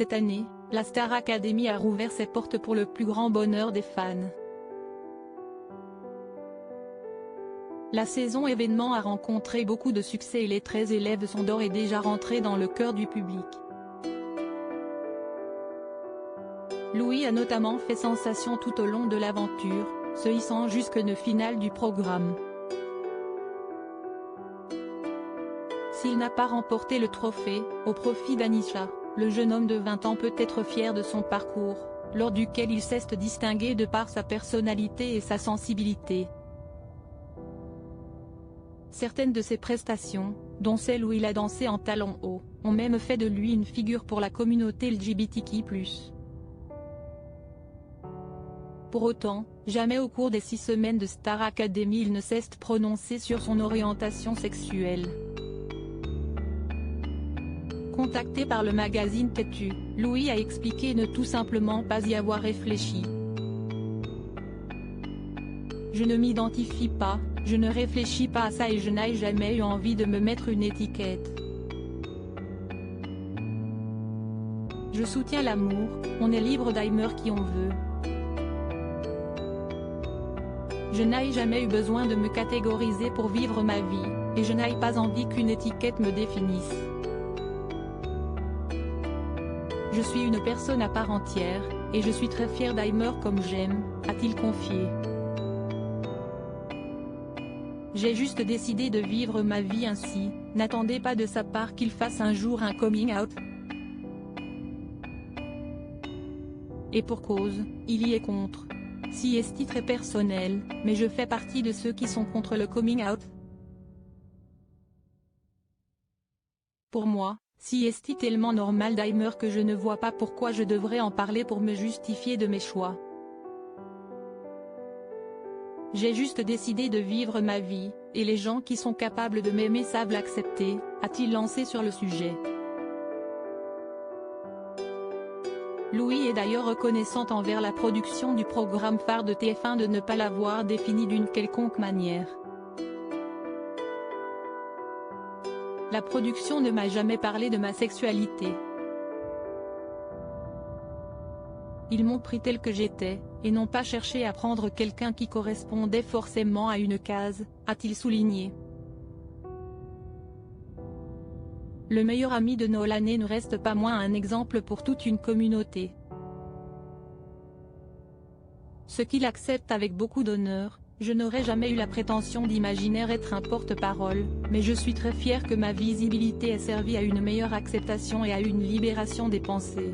Cette année, la Star Academy a rouvert ses portes pour le plus grand bonheur des fans. La saison événement a rencontré beaucoup de succès et les 13 élèves sont d'ores et déjà rentrés dans le cœur du public. Louis a notamment fait sensation tout au long de l'aventure, se hissant jusqu'en finale du programme. S'il n'a pas remporté le trophée, au profit d'Anisha, le jeune homme de 20 ans peut être fier de son parcours, lors duquel il s'est distingué de par sa personnalité et sa sensibilité. Certaines de ses prestations, dont celle où il a dansé en talons hauts, ont même fait de lui une figure pour la communauté LGBTQI+. Pour autant, jamais au cours des 6 semaines de Star Academy il ne s'est prononcé sur son orientation sexuelle. Contacté par le magazine Têtu, Louis a expliqué ne tout simplement pas y avoir réfléchi. Je ne m'identifie pas, je ne réfléchis pas à ça et je n'ai jamais eu envie de me mettre une étiquette. Je soutiens l'amour, on est libre d'aimer qui on veut. Je n'ai jamais eu besoin de me catégoriser pour vivre ma vie, et je n'ai pas envie qu'une étiquette me définisse. Je suis une personne à part entière, et je suis très fier d'aimer comme j'aime, a-t-il confié. J'ai juste décidé de vivre ma vie ainsi, n'attendez pas de sa part qu'il fasse un jour un coming out. Et pour cause, il y est contre. Si est très personnel, mais je fais partie de ceux qui sont contre le coming out. Pour moi, si est tellement normal d'aimer que je ne vois pas pourquoi je devrais en parler pour me justifier de mes choix. J'ai juste décidé de vivre ma vie, et les gens qui sont capables de m'aimer savent l'accepter, a-t-il lancé sur le sujet. Louis est d'ailleurs reconnaissante envers la production du programme phare de TF1 de ne pas l'avoir défini d'une quelconque manière. La production ne m'a jamais parlé de ma sexualité. Ils m'ont pris tel que j'étais, et n'ont pas cherché à prendre quelqu'un qui correspondait forcément à une case, a-t-il souligné. Le meilleur ami de Nolan ne reste pas moins un exemple pour toute une communauté. Ce qu'il accepte avec beaucoup d'honneur, je n'aurais jamais eu la prétention d'imaginer être un porte-parole, mais je suis très fier que ma visibilité ait servi à une meilleure acceptation et à une libération des pensées.